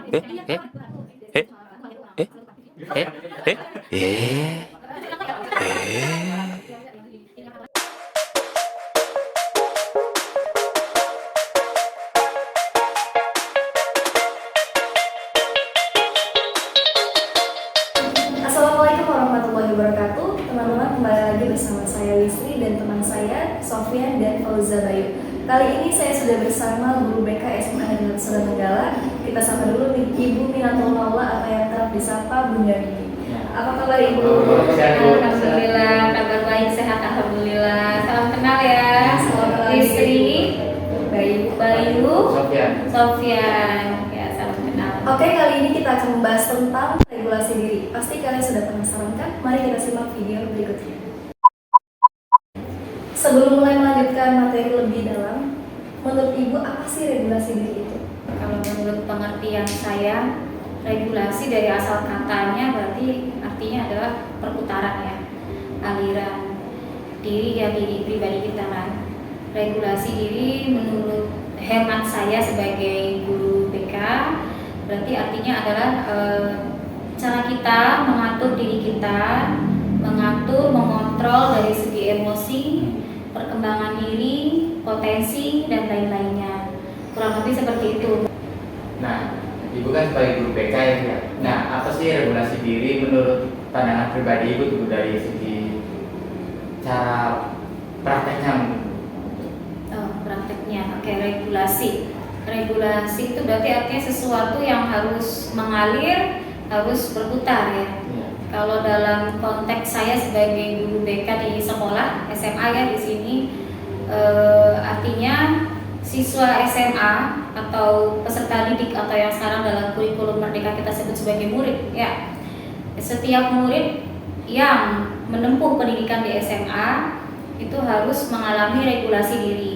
Eh, eh, eh, eh, eh, eh. Assalamualaikum warahmatullahi wabarakatuh. Teman-teman, kembali lagi bersama saya Lisri dan teman saya Sofyan dan Fauza Bayu. Kali ini saya sudah bersama guru BK SMA Negeri Suranenggala. Kita sapa dulu nih Ibu Minatul Maula atau yang kerap disapa Bunda Mimi. Apa kabar Ibu? Alhamdulillah, kabar baik, sehat, alhamdulillah. Salam kenal ya. Salam kenal. Istri Bayu, Sofyan. Ya, salam kenal. Oke, kali ini kita akan membahas tentang regulasi diri. Pasti kalian sudah penasaran kan? Mari kita simak video berikutnya. Sebelum mulai melanjutkan materi lebih dalam, menurut Ibu apa sih regulasi diri itu? Kalau menurut pengertian saya, regulasi dari asal katanya berarti artinya adalah perputaran ya, aliran diri ya, diri pribadi kita kan. Regulasi diri menurut hemat saya sebagai guru BK berarti artinya adalah cara kita mengatur diri kita, mengatur, mengontrol dari segi emosi, perkembangan diri, potensi dan lain-lainnya. Kurang lebih seperti itu. Nah, Ibu kan sebagai guru BK ya. Nah, apa sih regulasi diri menurut pandangan pribadi Ibu tuh dari segi cara prakteknya? Prakteknya, oke, regulasi. Regulasi itu berarti artinya sesuatu yang harus mengalir, harus berputar ya. Kalau dalam konteks saya sebagai guru BK di sekolah SMA ya di sini, artinya siswa SMA atau peserta didik atau yang sekarang dalam kurikulum Merdeka kita sebut sebagai murid ya. Setiap murid yang menempuh pendidikan di SMA itu harus mengalami regulasi diri.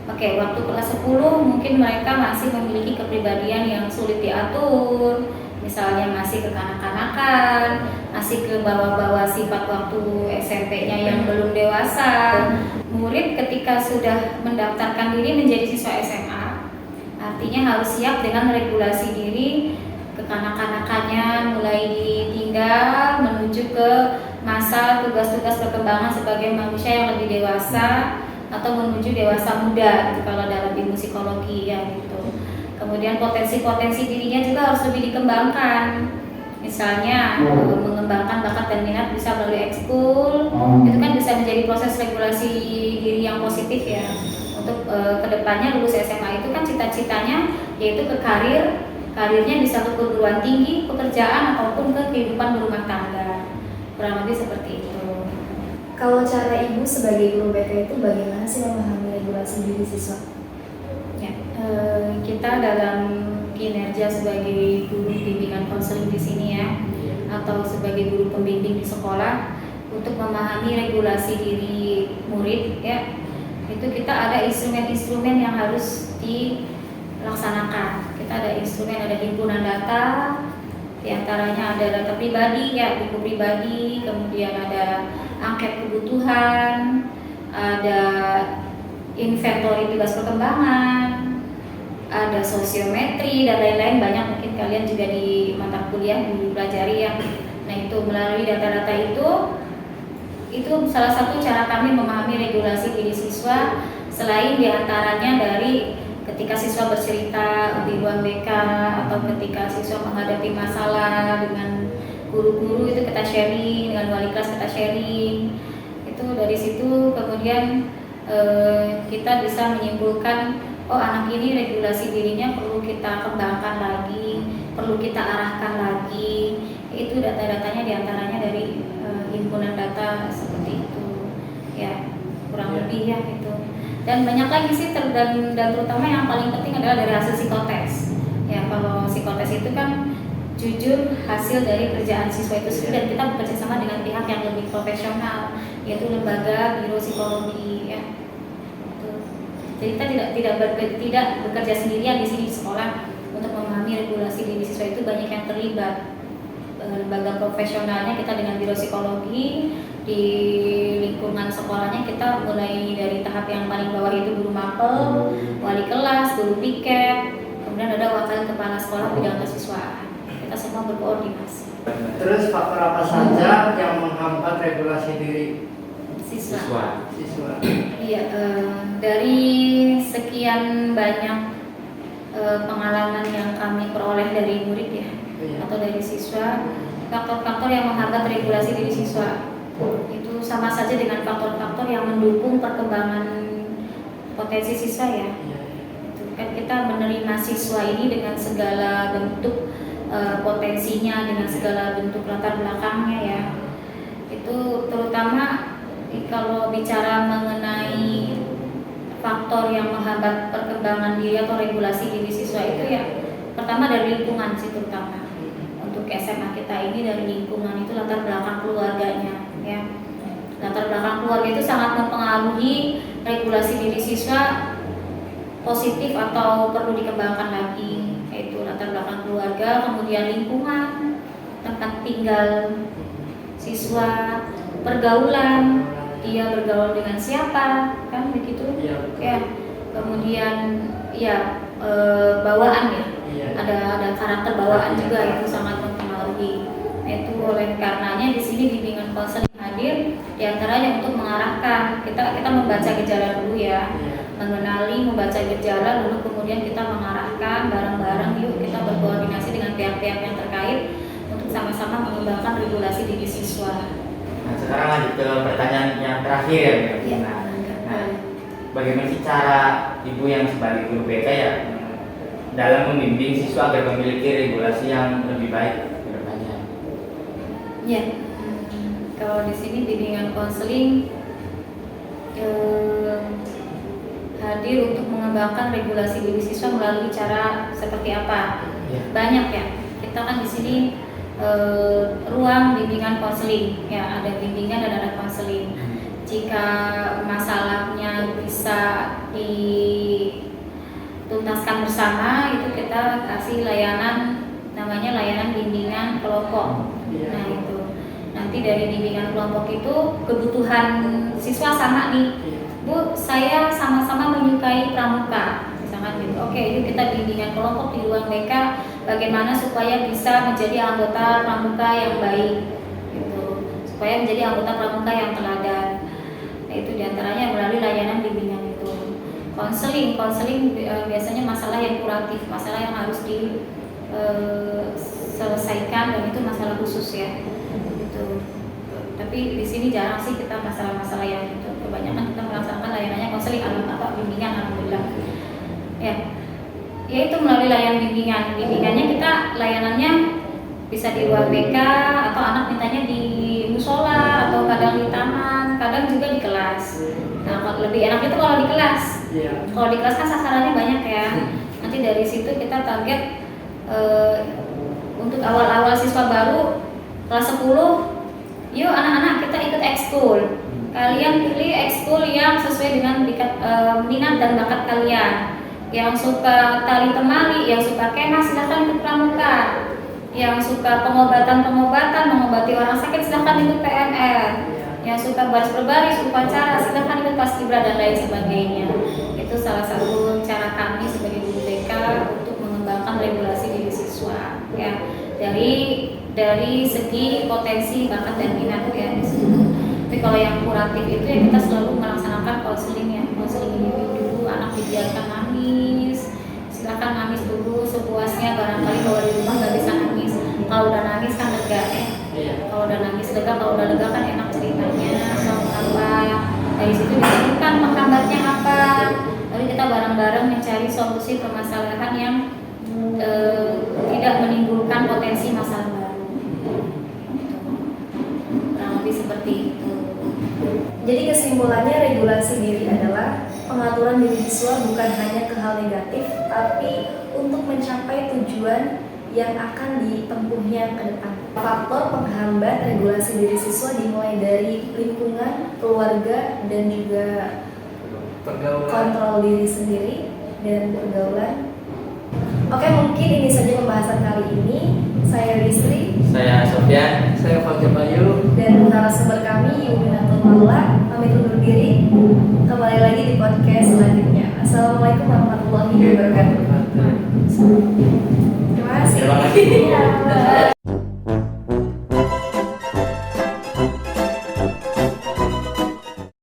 Oke, waktu kelas 10 mungkin mereka masih memiliki kepribadian yang sulit diatur, misalnya masih kekanak-kanakan, masih ke bawah-bawah sifat waktu SMP-nya yang belum dewasa. Murid ketika sudah mendaftarkan diri menjadi siswa SMA, artinya harus siap dengan regulasi diri, kekanak-kanakannya mulai ditinggal menuju ke masa tugas-tugas perkembangan sebagai manusia yang lebih dewasa atau menuju dewasa muda gitu, kalau dalam ilmu psikologi ya gitu. Kemudian potensi-potensi dirinya juga harus lebih dikembangkan. Misalnya mengembangkan bakat dan minat bisa melalui ekskul, itu kan bisa menjadi proses regulasi diri yang positif ya. Untuk kedepannya lulus SMA itu kan cita-citanya yaitu ke karirnya bisa ke perguruan tinggi, pekerjaan ataupun ke kehidupan berumah tangga. Kurang lebih seperti itu. Kalau cara Ibu sebagai guru BK itu bagaimana sih memahami regulasi diri siswa? Ya, kita dalam kinerja sebagai guru bimbingan konseling di sini ya, atau sebagai guru pembimbing di sekolah, untuk memahami regulasi diri murid ya, itu kita ada instrumen-instrumen yang harus dilaksanakan. Kita ada instrumen, ada himpunan data, diantaranya ada data pribadi ya, buku pribadi, kemudian ada angket kebutuhan, ada inventory tugas perkembangan, ada sosiometri dan lain-lain, banyak mungkin kalian juga di mata kuliah dipelajari ya. Nah itu melalui data-data itu salah satu cara kami memahami regulasi diri siswa, selain diantaranya dari ketika siswa bercerita di ruang BK atau ketika siswa menghadapi masalah dengan guru-guru itu kita sharing, dengan wali kelas kita sharing. Itu dari situ kemudian kita bisa menyimpulkan, oh anak ini regulasi dirinya perlu kita kembangkan lagi, perlu kita arahkan lagi. Itu data-datanya diantaranya dari himpunan data seperti itu ya, kurang lebih ya itu. Dan banyak lagi sih dan terutama yang paling penting adalah dari hasil psikotes ya. Kalau psikotes itu kan jujur hasil dari kerjaan siswa itu sendiri, dan kita bekerja sama dengan pihak yang lebih profesional, yaitu lembaga biro psikologi ya. Jadi kita tidak bekerja sendirian di sini di sekolah untuk memahami regulasi diri siswa, itu banyak yang terlibat. Lembaga profesionalnya kita dengan biro psikologi, di lingkungan sekolahnya kita mulai dari tahap yang paling bawah itu guru mapel, wali kelas, guru piket, kemudian ada wakil kepala sekolah bidang kesiswaan. Kita semua berkoordinasi. Terus faktor apa saja yang menghambat regulasi diri Siswa. siswa? Iya, dari sekian banyak pengalaman yang kami peroleh dari murid ya, Iya. atau dari siswa, faktor-faktor yang menghambat regulasi diri siswa itu sama saja dengan faktor-faktor yang mendukung perkembangan potensi siswa ya. Iya. Itu kan kita menerima siswa ini dengan segala bentuk potensinya, dengan segala bentuk latar belakangnya ya. Itu terutama kalau bicara mengenai faktor yang menghambat perkembangan diri atau regulasi diri siswa itu ya, pertama dari lingkungan sih terutama. Untuk SMA kita ini dari lingkungan itu latar belakang keluarganya ya. Latar belakang keluarga itu sangat mempengaruhi regulasi diri siswa positif atau perlu dikembangkan lagi, yaitu latar belakang keluarga, kemudian lingkungan, tempat tinggal siswa, pergaulan, dia bergaul dengan siapa, kan begitu Iya, betul. ya. Kemudian ya bawaan ya, Iya. ada karakter bawaan juga itu sangat mempengaruhi. Itu oleh karenanya di sini bimbingan konseling hadir diantaranya untuk mengarahkan kita membaca gejala dulu ya, Iya. mengenali, membaca gejala, lalu kemudian kita mengarahkan bareng-bareng, yuk kita berkoordinasi dengan pihak-pihak yang terkait untuk sama-sama mengembangkan regulasi diri siswa. Nah, sekarang lanjut ke pertanyaan yang terakhir ya. Ya. Nah, bagaimana sih cara ibu yang sebagai guru BK ya dalam membimbing siswa agar memiliki regulasi yang lebih baik ke depannya? Ya, kalau di sini bimbingan konseling hadir untuk mengembangkan regulasi diri siswa melalui cara seperti apa? Ya. Banyak ya. Kita kan di sini ruang bimbingan konseling, ya ada bimbingan dan ada konseling. Jika masalahnya bisa dituntaskan bersama, itu kita kasih layanan namanya layanan bimbingan kelompok. Iya. Nah itu nanti dari bimbingan kelompok itu kebutuhan siswa sama nih. Iya. Bu, saya sama-sama menyukai pramuka, misalkan gitu. Oke, yuk kita bimbingan kelompok di ruang BK, bagaimana supaya bisa menjadi anggota pramuka yang baik, gitu. Supaya menjadi anggota pramuka yang teladan. Nah, itu diantaranya melalui layanan bimbingan itu. Konseling biasanya masalah yang kuratif, masalah yang harus diselesaikan dan itu masalah khusus ya. Gitu. Tapi di sini jarang sih kita masalah-masalah yang itu. Kebanyakan kita melaksanakan layanannya konseling bimbingan alhamdulillah. Ya itu melalui layanan bimbingannya kita layanannya bisa di ruang BK atau anak mintanya di musola atau kadang di taman, kadang juga di kelas. Nah kalau lebih enak itu kalau di kelas. Iya. Kalau di kelas kan sasarannya banyak ya. Nanti dari situ kita target untuk awal-awal siswa baru kelas 10, yuk anak-anak kita ikut ekskul. Kalian pilih ekskul yang sesuai dengan minat dan bakat kalian. Yang suka tali temali, yang suka kemah silahkan ikut pramuka. Yang suka mengobati orang sakit silahkan ikut PNR. Yang suka baris berbaris, upacara silahkan ikut paskibra dan lain sebagainya. Itu salah satu cara kami sebagai guru BK untuk mengembangkan regulasi diri siswa. Ya dari segi potensi bakat dan minat ya di situ. Tapi kalau yang kuratif itu ya kita selalu melaksanakan konseling ya, konseling individu dulu, anak dibiarkan nangis, silakan nangis dulu sepuasnya, barangkali kalau di rumah nggak bisa nangis, kalau udah nangis kan lega ya, kalau udah nangis lega, kalau udah lega kan enak ceritanya, mau apa, dari situ disebutkan penghambatnya apa, lalu kita bareng-bareng mencari solusi permasalahan yang tidak menimbulkan potensi masalah baru. Kurang lebih seperti itu. Jadi kesimpulannya regulasi diri adalah pengaturan diri siswa bukan hanya ke hal negatif, tapi untuk mencapai tujuan yang akan ditempuhnya ke depan. Faktor penghambat regulasi diri siswa dimulai dari lingkungan, keluarga, dan juga Pergaulan. kontrol diri sendiri dan pergaulan. Oke, mungkin ini saja pembahasan kali ini. Saya Rizri. Saya Sofyan. Saya Fajar Bayu. Dan narasumber kami Ibu Minatul Maula pamit undur diri. Kembali lagi di podcast selanjutnya. Assalamualaikum warahmatullahi wabarakatuh. Terima kasih. Terima kasih. Bu.